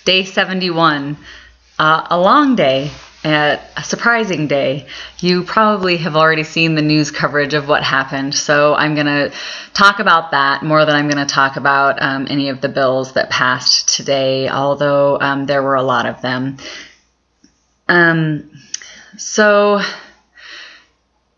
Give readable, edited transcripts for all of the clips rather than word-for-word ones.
Day 71, a long day, a surprising day. You probably have already seen the news coverage of what happened, so I'm going to talk about that more than I'm going to talk about any of the bills that passed today, although there were a lot of them. So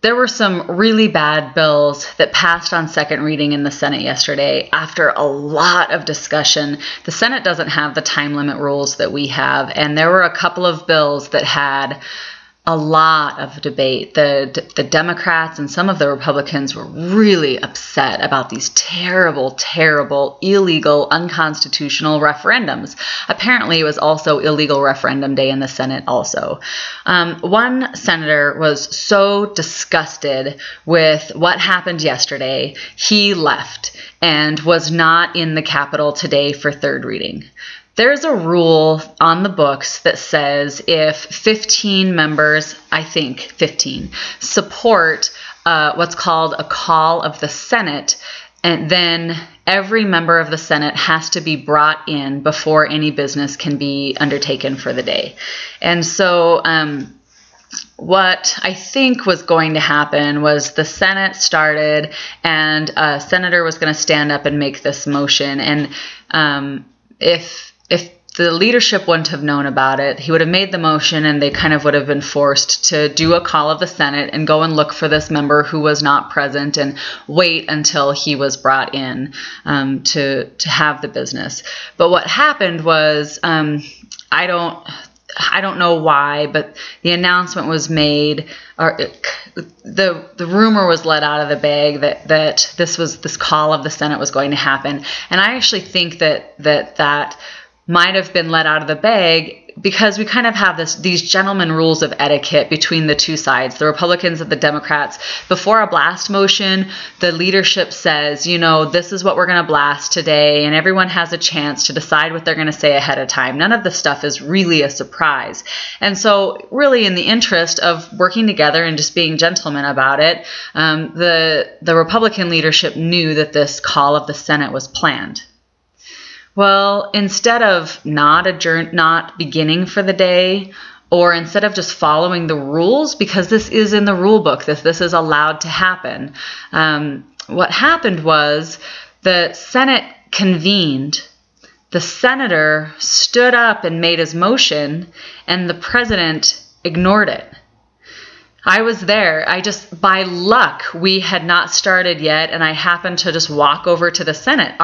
there were some really bad bills that passed on second reading in the Senate yesterday after a lot of discussion. The Senate doesn't have the time limit rules that we have, and there were a couple of bills that had a lot of debate. The Democrats and some of the Republicans were really upset about these terrible, terrible, illegal, unconstitutional referendums. Apparently, it was also illegal referendum day in the Senate also. One senator was so disgusted with what happened yesterday, he left and was not in the Capitol today for third reading. There's a rule on the books that says if 15 members, I think 15, support what's called a call of the Senate, and then every member of the Senate has to be brought in before any business can be undertaken for the day. And so what I think was going to happen was the Senate started and a senator was going to stand up and make this motion. And if the leadership wouldn't have known about it, he would have made the motion and they kind of would have been forced to do a call of the Senate and go and look for this member who was not present and wait until he was brought in to have the business. But what happened was, I don't know why, but the announcement was made, or the rumor was let out of the bag that this call of the Senate was going to happen. And I actually think that might have been let out of the bag because we kind of have these gentleman rules of etiquette between the two sides, the Republicans and the Democrats. Before a blast motion, the leadership says, you know, this is what we're going to blast today, and everyone has a chance to decide what they're going to say ahead of time. None of the stuff is really a surprise. And so really in the interest of working together and just being gentlemen about it, the Republican leadership knew that this call of the Senate was planned. Well, instead of not beginning for the day, or instead of just following the rules, because this is in the rule book, this is allowed to happen, what happened was the Senate convened, the senator stood up and made his motion, and the president ignored it. I was there. By luck, we had not started yet, and I happened to just walk over to the Senate.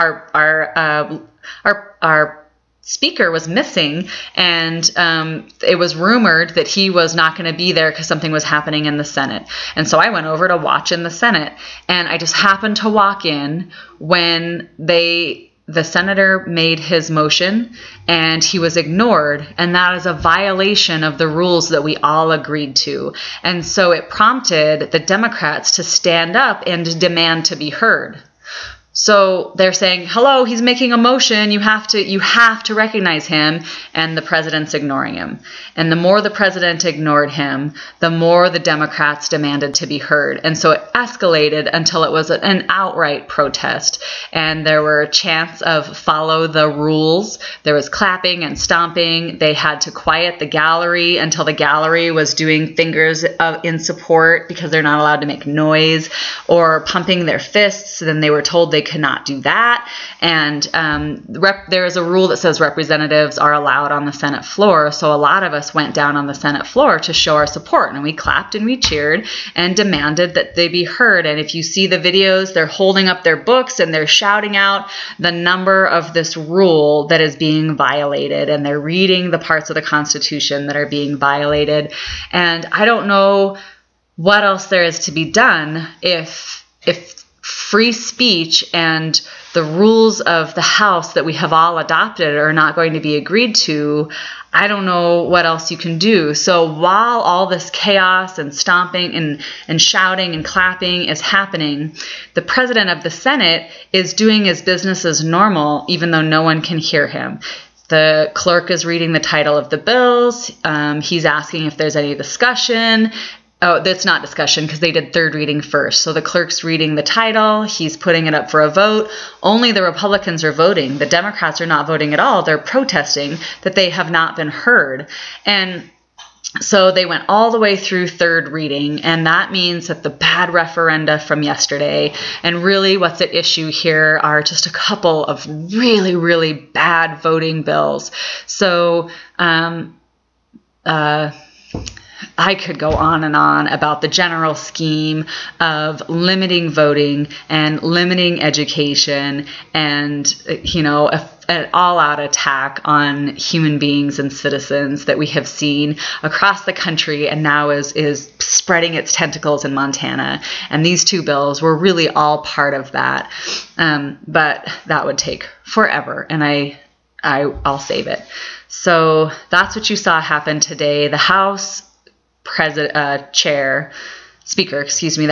Our speaker was missing, and it was rumored that he was not going to be there because something was happening in the Senate. And so I went over to watch in the Senate, and I just happened to walk in when the senator made his motion and he was ignored, and that is a violation of the rules that we all agreed to. And so it prompted the Democrats to stand up and demand to be heard. So they're saying, hello, he's making a motion, you have to recognize him, and the president's ignoring him. And the more the president ignored him, the more the Democrats demanded to be heard. And so it escalated until it was an outright protest. And there were chants of follow the rules. There was clapping and stomping. They had to quiet the gallery until the gallery was doing fingers in support because they're not allowed to make noise, or pumping their fists. Then they were told they could not do that. And there is a rule that says representatives are allowed on the Senate floor. So a lot of us went down on the Senate floor to show our support, and we clapped and we cheered and demanded that they be heard. And if you see the videos, they're holding up their books and they're shouting out the number of this rule that is being violated, and they're reading the parts of the Constitution that are being violated. And I don't know what else there is to be done if free speech and the rules of the House that we have all adopted are not going to be agreed to. I don't know what else you can do. So while all this chaos and stomping and shouting and clapping is happening, the president of the Senate is doing his business as normal, even though no one can hear him. The clerk is reading the title of the bills. He's asking if there's any discussion. Oh, that's not discussion because they did third reading first. So the clerk's reading the title. He's putting it up for a vote. Only the Republicans are voting. The Democrats are not voting at all. They're protesting that they have not been heard. And so they went all the way through third reading, and that means that the bad referenda from yesterday, and really what's at issue here are just a couple of really, really bad voting bills. So I could go on and on about the general scheme of limiting voting and limiting education and, an all-out attack on human beings and citizens that we have seen across the country and now is spreading its tentacles in Montana. And these two bills were really all part of that. But that would take forever, and I'll save it. So that's what you saw happen today. The House the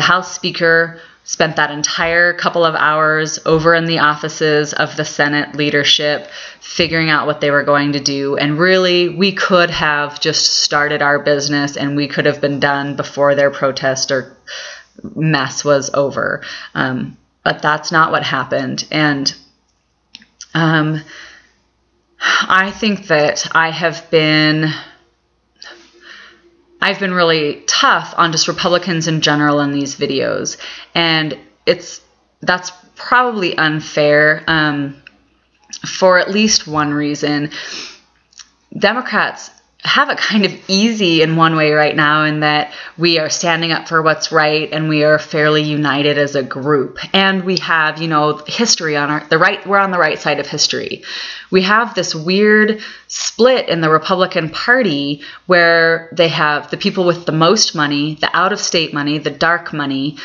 House Speaker spent that entire couple of hours over in the offices of the Senate leadership figuring out what they were going to do. And really, we could have just started our business and we could have been done before their protest or mess was over. But that's not what happened. And I think that I've been really tough on just Republicans in general in these videos, and that's probably unfair for at least one reason. Democrats have it kind of easy in one way right now in that we are standing up for what's right and we are fairly united as a group, and we have history on we're on the right side of history. We have this weird split in the Republican Party where they have the people with the most money, the out-of-state money, the dark money,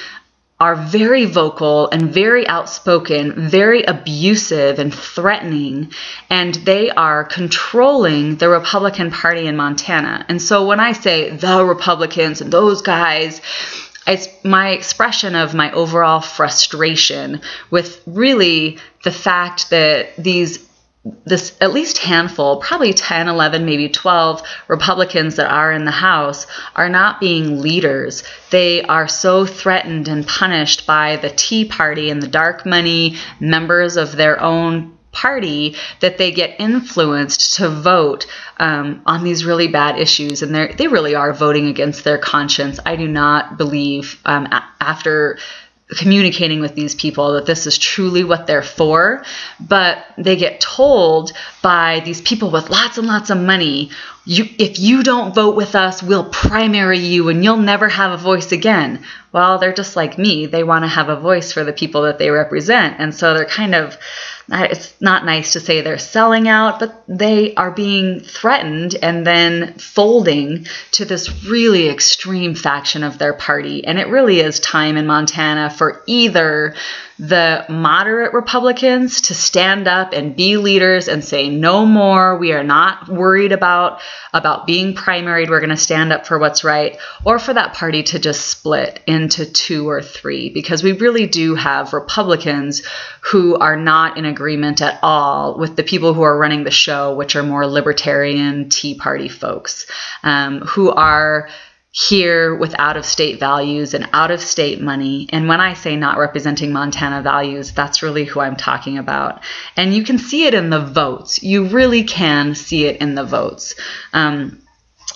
are very vocal and very outspoken, very abusive and threatening, and they are controlling the Republican Party in Montana. And so when I say the Republicans and those guys, it's my expression of my overall frustration with really the fact that this at least handful, probably 10, 11, maybe 12 Republicans that are in the House are not being leaders. They are so threatened and punished by the Tea Party and the dark money members of their own party that they get influenced to vote on these really bad issues. And they really are voting against their conscience. I do not believe after communicating with these people that this is truly what they're for, but they get told by these people with lots and lots of money, if you don't vote with us, we'll primary you and you'll never have a voice again. Well, they're just like me. They want to have a voice for the people that they represent. And so they're kind of, it's not nice to say they're selling out, but they are being threatened and then folding to this really extreme faction of their party. And it really is time in Montana for either the moderate Republicans to stand up and be leaders and say, no more, we are not worried about being primaried, we're going to stand up for what's right, or for that party to just split into two or three, because we really do have Republicans who are not in agreement at all with the people who are running the show, which are more libertarian Tea Party folks, who are here with out-of-state values and out-of-state money. And when I say not representing Montana values, that's really who I'm talking about. And you can see it in the votes. You really can see it in the votes.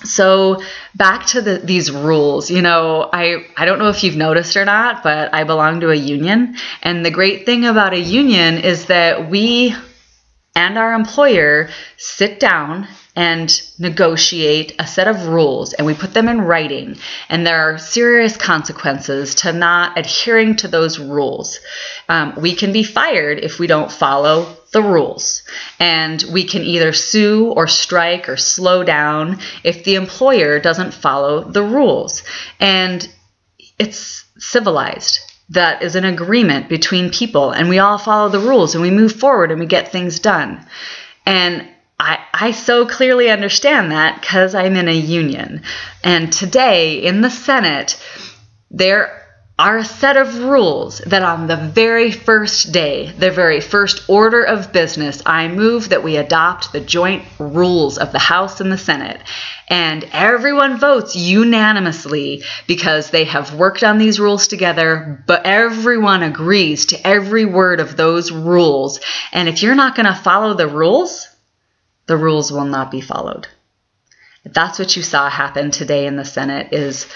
So back to these rules, I don't know if you've noticed or not, but I belong to a union. And the great thing about a union is that we and our employer sit down and negotiate a set of rules, and we put them in writing, and there are serious consequences to not adhering to those rules. We can be fired if we don't follow the rules, and we can either sue or strike or slow down if the employer doesn't follow the rules. And it's civilized. That is an agreement between people, and we all follow the rules, and we move forward, and we get things done. And I so clearly understand that because I'm in a union. And today in the Senate, there are a set of rules that on the very first day, the very first order of business, I move that we adopt the joint rules of the House and the Senate. And everyone votes unanimously because they have worked on these rules together, but everyone agrees to every word of those rules. And if you're not going to follow the rules will not be followed. That's what you saw happen today in the Senate is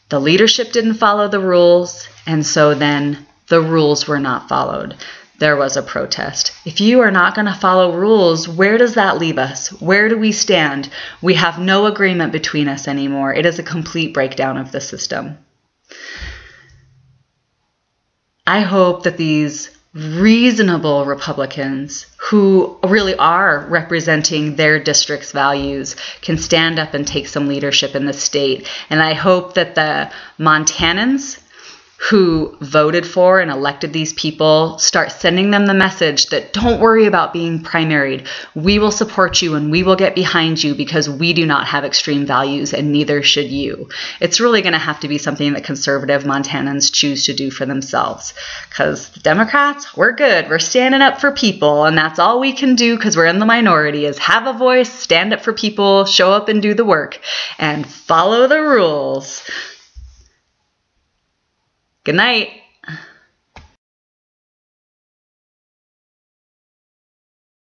the leadership didn't follow the rules, and so then the rules were not followed. There was a protest. If you are not going to follow rules, where does that leave us? Where do we stand? We have no agreement between us anymore. It is a complete breakdown of the system. I hope that these reasonable Republicans who really are representing their district's values can stand up and take some leadership in the state. And I hope that the Montanans who voted for and elected these people start sending them the message that don't worry about being primaried. We will support you and we will get behind you because we do not have extreme values and neither should you. It's really going to have to be something that conservative Montanans choose to do for themselves because the Democrats, we're good. We're standing up for people and that's all we can do because we're in the minority is have a voice, stand up for people, show up and do the work and follow the rules. Good night.